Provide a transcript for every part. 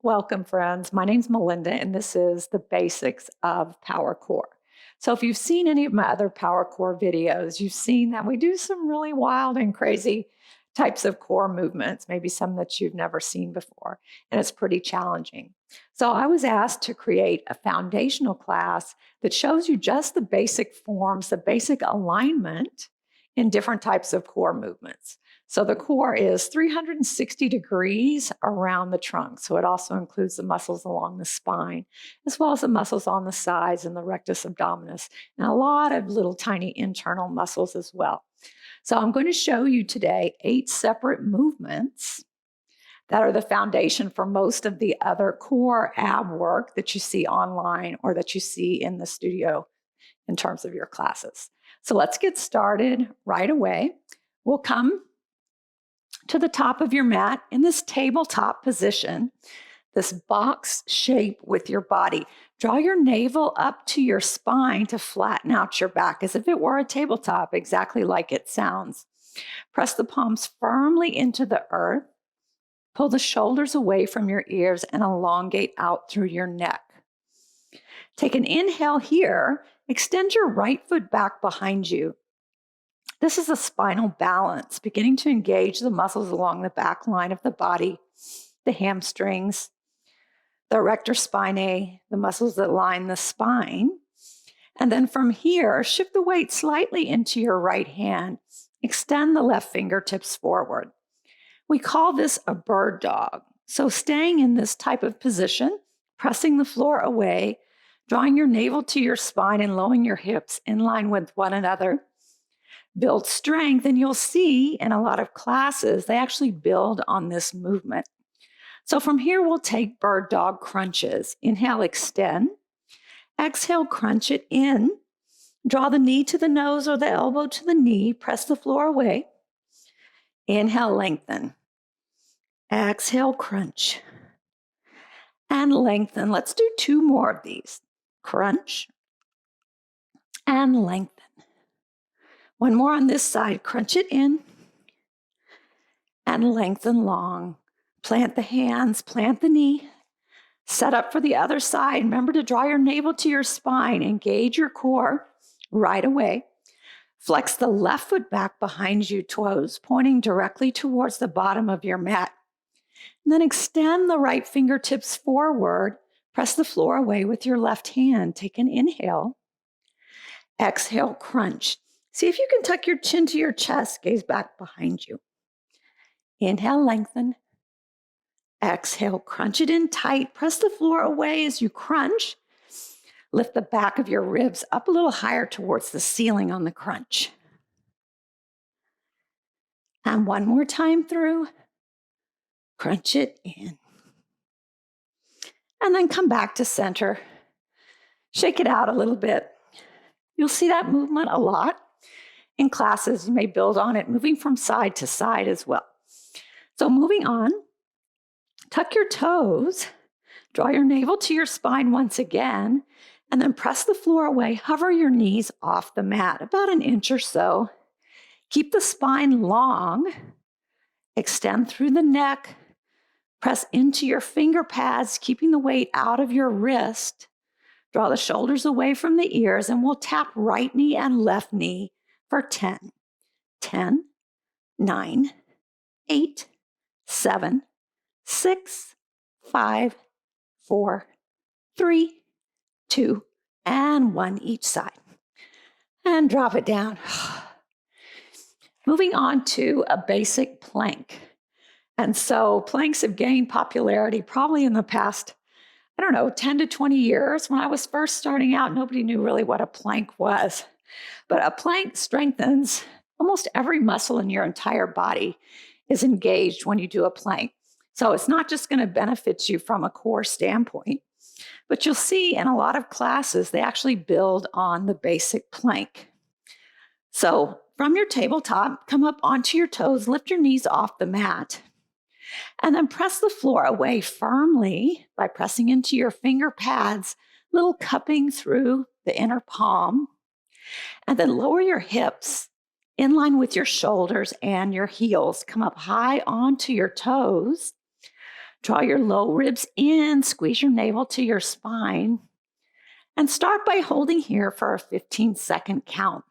Welcome, friends. My name's Melinda, and this is the basics of Power Core. So if you've seen any of my other Power Core videos, you've seen that we do some really wild and crazy types of core movements, maybe some that you've never seen before, and it's pretty challenging. So I was asked to create a foundational class that shows you just the basic forms, the basic alignment in different types of core movements. So the core is 360 degrees around the trunk. So it also includes the muscles along the spine, as well as the muscles on the sides and the rectus abdominis, and a lot of little tiny internal muscles as well. So I'm going to show you today 8 separate movements that are the foundation for most of the other core ab work that you see online or that you see in the studio in terms of your classes. So let's get started right away. We'll come to the top of your mat in this tabletop position, this box shape with your body. Draw your navel up to your spine to flatten out your back as if it were a tabletop, exactly like it sounds. Press the palms firmly into the earth. Pull the shoulders away from your ears and elongate out through your neck. Take an inhale here. Extend your right foot back behind you. This is a spinal balance, beginning to engage the muscles along the back line of the body, the hamstrings, the erector spinae, the muscles that line the spine. And then from here, shift the weight slightly into your right hand. Extend the left fingertips forward. We call this a bird dog. So staying in this type of position, pressing the floor away, drawing your navel to your spine and lowering your hips in line with one another. Build strength, and you'll see in a lot of classes, they actually build on this movement. So from here, we'll take bird dog crunches. Inhale, extend. Exhale, crunch it in. Draw the knee to the nose or the elbow to the knee. Press the floor away. Inhale, lengthen. Exhale, crunch. And lengthen. Let's do 2 more of these. Crunch and lengthen. One more on this side. Crunch it in and lengthen long. Plant the hands, plant the knee. Set up for the other side. Remember to draw your navel to your spine. Engage your core right away. Flex the left foot back behind you, toes pointing directly towards the bottom of your mat. And then extend the right fingertips forward. Press the floor away with your left hand. Take an inhale. Exhale, crunch. See if you can tuck your chin to your chest, gaze back behind you. Inhale, lengthen. Exhale, crunch it in tight. Press the floor away as you crunch. Lift the back of your ribs up a little higher towards the ceiling on the crunch. And one more time through. Crunch it in. And then come back to center. Shake it out a little bit. You'll see that movement a lot. In classes, you may build on it, moving from side to side as well. So moving on, tuck your toes, draw your navel to your spine once again, and then press the floor away. Hover your knees off the mat, about an inch or so. Keep the spine long. Extend through the neck. Press into your finger pads, keeping the weight out of your wrist. Draw the shoulders away from the ears, and we'll tap right knee and left knee for 10, 10, 9, 8, 7, 6, 5, 4, 3, 2, and 1 each side. And drop it down. Moving on to a basic plank. And so planks have gained popularity probably in the past, 10 to 20 years. When I was first starting out, nobody knew really what a plank was. But a plank strengthens almost every muscle in your entire body is engaged when you do a plank. So it's not just going to benefit you from a core standpoint, but you'll see in a lot of classes, they actually build on the basic plank. So from your tabletop, come up onto your toes, lift your knees off the mat, and then press the floor away firmly by pressing into your finger pads, little cupping through the inner palm. And then lower your hips in line with your shoulders and your heels. Come up high onto your toes. Draw your low ribs in, squeeze your navel to your spine, and start by holding here for a 15-second count.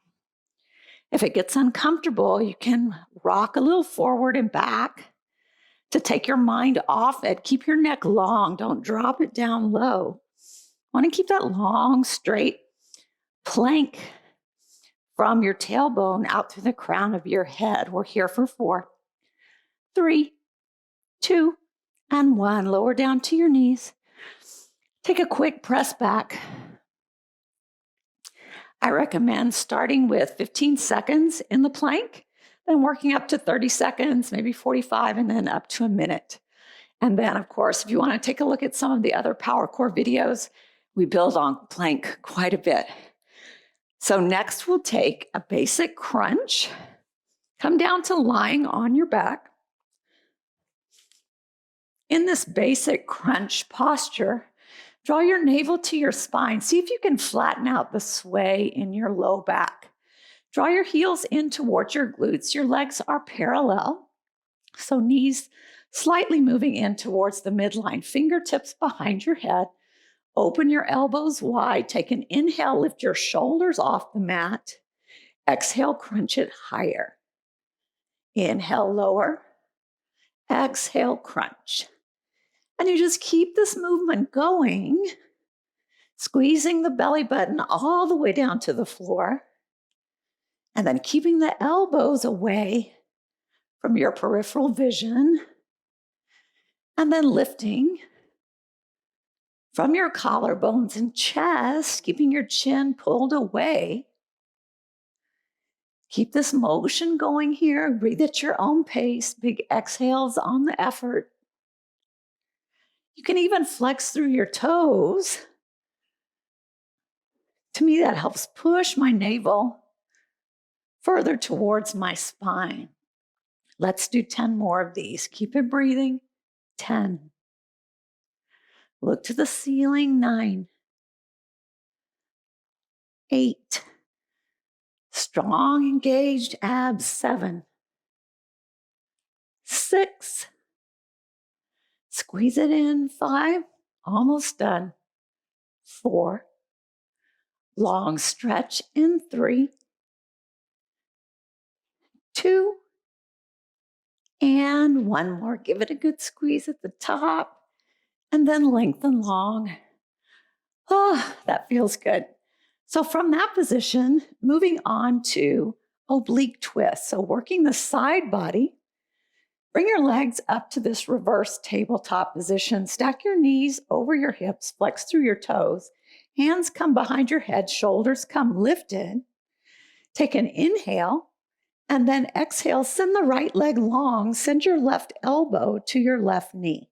If it gets uncomfortable, you can rock a little forward and back to take your mind off it. Keep your neck long. Don't drop it down low. Want to keep that long, straight plank from your tailbone out through the crown of your head. We're here for 4, 3, 2, and 1. Lower down to your knees. Take a quick press back. I recommend starting with 15 seconds in the plank, then working up to 30 seconds, maybe 45, and then up to a minute. And then, of course, if you want to take a look at some of the other Power Core videos, we build on plank quite a bit. So next, we'll take a basic crunch. Come down to lying on your back. In this basic crunch posture, draw your navel to your spine. See if you can flatten out the sway in your low back. Draw your heels in towards your glutes. Your legs are parallel, so knees slightly moving in towards the midline. Fingertips behind your head. Open your elbows wide. Take an inhale, lift your shoulders off the mat. Exhale, crunch it higher. Inhale, lower. Exhale, crunch. And you just keep this movement going, squeezing the belly button all the way down to the floor, and then keeping the elbows away from your peripheral vision, and then lifting from your collarbones and chest, keeping your chin pulled away. Keep this motion going here. Breathe at your own pace. Big exhales on the effort. You can even flex through your toes. To me, that helps push my navel further towards my spine. Let's do 10 more of these. Keep it breathing. 10. Look to the ceiling. 9. 8. Strong, engaged abs. 7. 6. Squeeze it in. 5. Almost done. 4. Long stretch in. 3. 2. And 1 more. Give it a good squeeze at the top. And then lengthen long. Oh, that feels good. So from that position, moving on to oblique twist. So working the side body. Bring your legs up to this reverse tabletop position. Stack your knees over your hips, flex through your toes. Hands come behind your head, shoulders come lifted. Take an inhale, and then exhale. Send the right leg long. Send your left elbow to your left knee.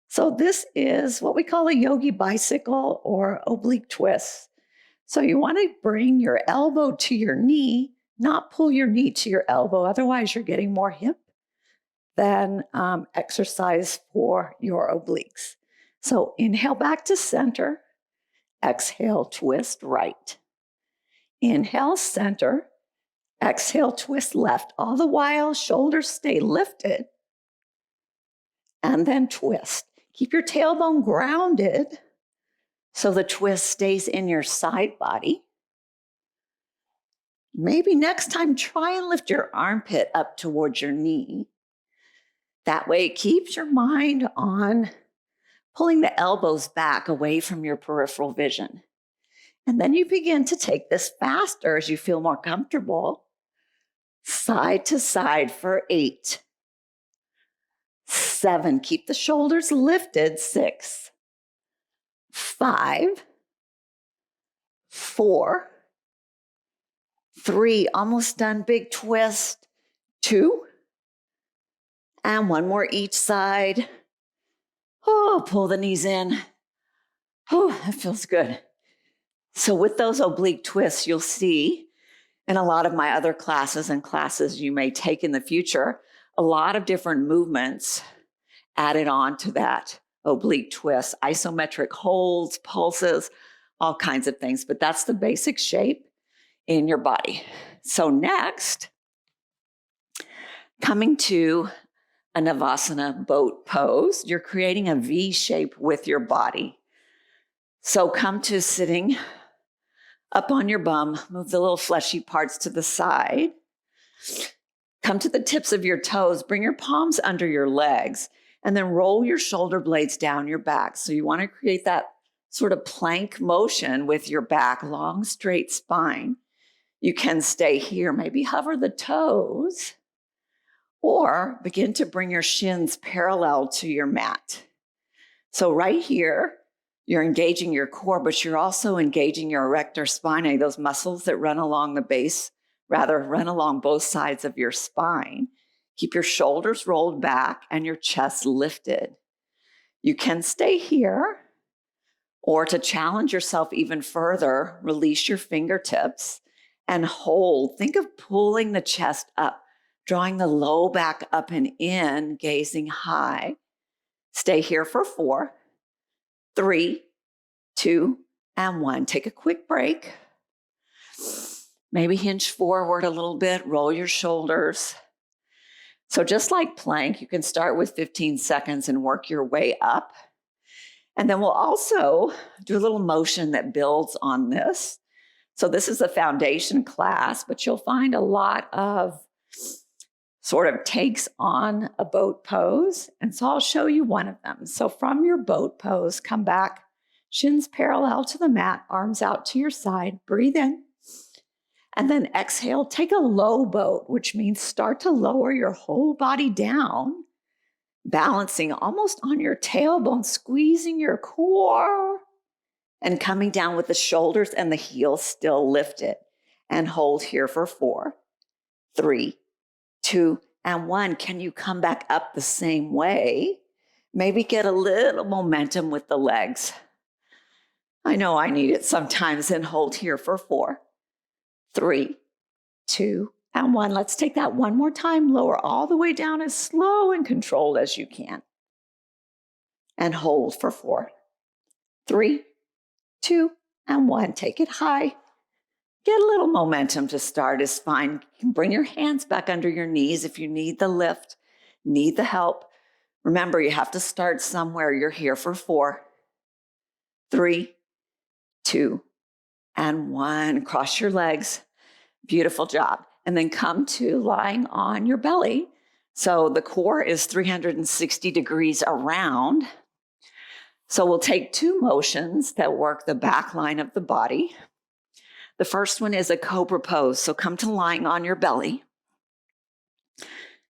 So this is what we call a yogi bicycle or oblique twist. So you want to bring your elbow to your knee, not pull your knee to your elbow. Otherwise, you're getting more hip than exercise for your obliques. So inhale back to center. Exhale, twist right. Inhale, center. Exhale, twist left. All the while, shoulders stay lifted. And then twist. Keep your tailbone grounded so the twist stays in your side body. Maybe next time, try and lift your armpit up towards your knee. That way, it keeps your mind on pulling the elbows back away from your peripheral vision. And then you begin to take this faster as you feel more comfortable. Side to side for 8. 7. Keep the shoulders lifted. 6. 5. 4. 3. Almost done. Big twist. 2. And 1 more each side. Oh, pull the knees in. Oh, that feels good. So with those oblique twists, you'll see in a lot of my other classes and classes you may take in the future, a lot of different movements added on to that oblique twist, isometric holds, pulses, all kinds of things. But that's the basic shape in your body. So next, coming to a Navasana boat pose. You're creating a V shape with your body. So come to sitting up on your bum, move the little fleshy parts to the side. Come to the tips of your toes, bring your palms under your legs, and then roll your shoulder blades down your back. So you want to create that sort of plank motion with your back, long, straight spine. You can stay here, maybe hover the toes, or begin to bring your shins parallel to your mat. So right here, you're engaging your core, but you're also engaging your erector spinae, those muscles that run along the base, rather run along both sides of your spine. Keep your shoulders rolled back and your chest lifted. You can stay here, or to challenge yourself even further, release your fingertips and hold. Think of pulling the chest up, drawing the low back up and in, gazing high. Stay here for 4, 3, 2, and 1. Take a quick break. Maybe hinge forward a little bit, roll your shoulders. So just like plank, you can start with 15 seconds and work your way up. And then we'll also do a little motion that builds on this. So this is a foundation class, but you'll find a lot of sort of takes on a boat pose. And so I'll show you one of them. So from your boat pose, come back, shins parallel to the mat, arms out to your side, breathe in. And then exhale, take a low boat, which means start to lower your whole body down, balancing almost on your tailbone, squeezing your core, and coming down with the shoulders and the heels still lifted. And hold here for 4, 3, 2, and 1. Can you come back up the same way? Maybe get a little momentum with the legs. I know I need it sometimes. And hold here for 4, 3, 2, and 1. Let's take that one more time. Lower all the way down as slow and controlled as you can. And hold for 4, 3, 2, and 1. Take it high. Get a little momentum to start is fine. You can bring your hands back under your knees if you need the lift, need the help. Remember, you have to start somewhere. You're here for 4, 3, 2, and 1. Cross your legs. Beautiful job. And then come to lying on your belly. So the core is 360 degrees around. So we'll take 2 motions that work the back line of the body. The first one is a cobra pose. So come to lying on your belly.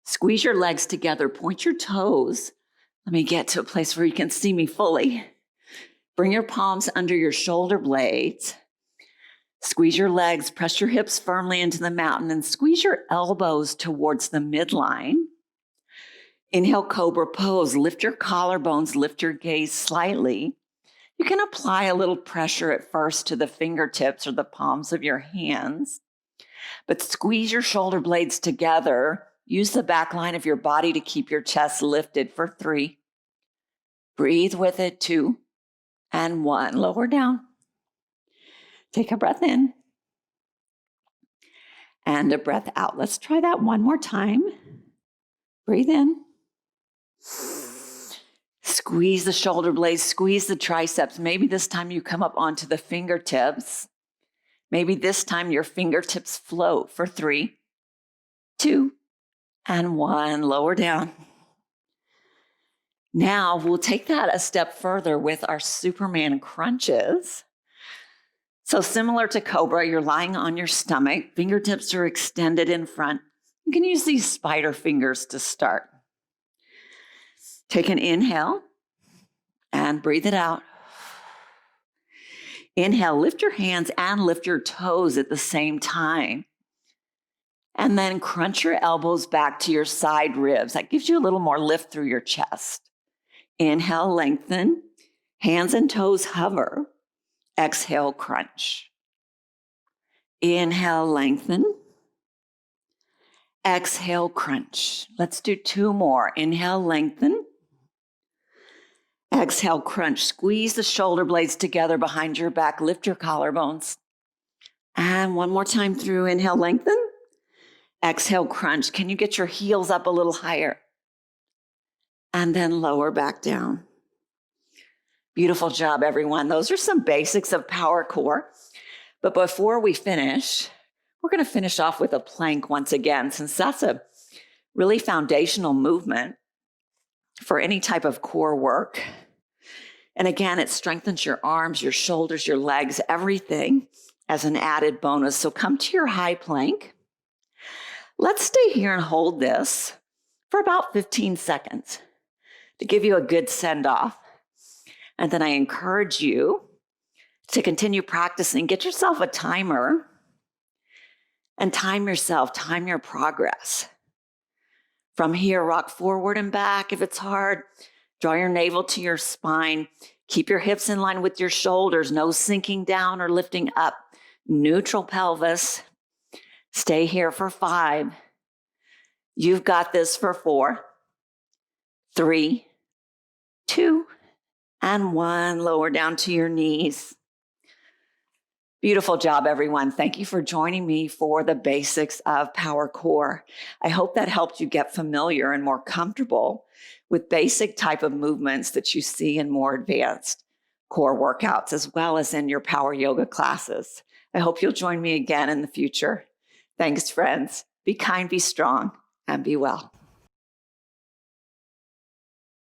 Squeeze your legs together. Point your toes. Let me get to a place where you can see me fully. Bring your palms under your shoulder blades. Squeeze your legs, press your hips firmly into the mat, and squeeze your elbows towards the midline. Inhale, cobra pose. Lift your collarbones, lift your gaze slightly. You can apply a little pressure at first to the fingertips or the palms of your hands, but squeeze your shoulder blades together. Use the back line of your body to keep your chest lifted for 3. Breathe with it, 2, and 1. Lower down. Take a breath in and a breath out. Let's try that one more time. Breathe in. Squeeze the shoulder blades, squeeze the triceps. Maybe this time you come up onto the fingertips. Maybe this time your fingertips float for 3, 2, and 1. Lower down. Now we'll take that a step further with our Superman crunches. So similar to cobra, you're lying on your stomach. Fingertips are extended in front. You can use these spider fingers to start. Take an inhale and breathe it out. Inhale, lift your hands and lift your toes at the same time. And then crunch your elbows back to your side ribs. That gives you a little more lift through your chest. Inhale, lengthen. Hands and toes hover. Exhale, crunch. Inhale, lengthen. Exhale, crunch. Let's do 2 more. Inhale, lengthen. Exhale, crunch. Squeeze the shoulder blades together behind your back. Lift your collarbones. And one more time through. Inhale, lengthen. Exhale, crunch. Can you get your heels up a little higher? and then lower back down. Beautiful job, everyone. Those are some basics of power core. But before we finish, we're going to finish off with a plank once again, since that's a really foundational movement for any type of core work. And again, it strengthens your arms, your shoulders, your legs, everything as an added bonus. So come to your high plank. Let's stay here and hold this for about 15 seconds to give you a good send off. And then I encourage you to continue practicing. Get yourself a timer and time yourself, time your progress. From here, rock forward and back if it's hard. Draw your navel to your spine. Keep your hips in line with your shoulders. No sinking down or lifting up. Neutral pelvis. Stay here for 5. You've got this for 4, 3, 2, and 1. Lower down to your knees. Beautiful job, everyone. Thank you for joining me for the basics of power core. I hope that helped you get familiar and more comfortable with basic type of movements that you see in more advanced core workouts, as well as in your power yoga classes. I hope you'll join me again in the future. Thanks, friends. Be kind, be strong, and be well.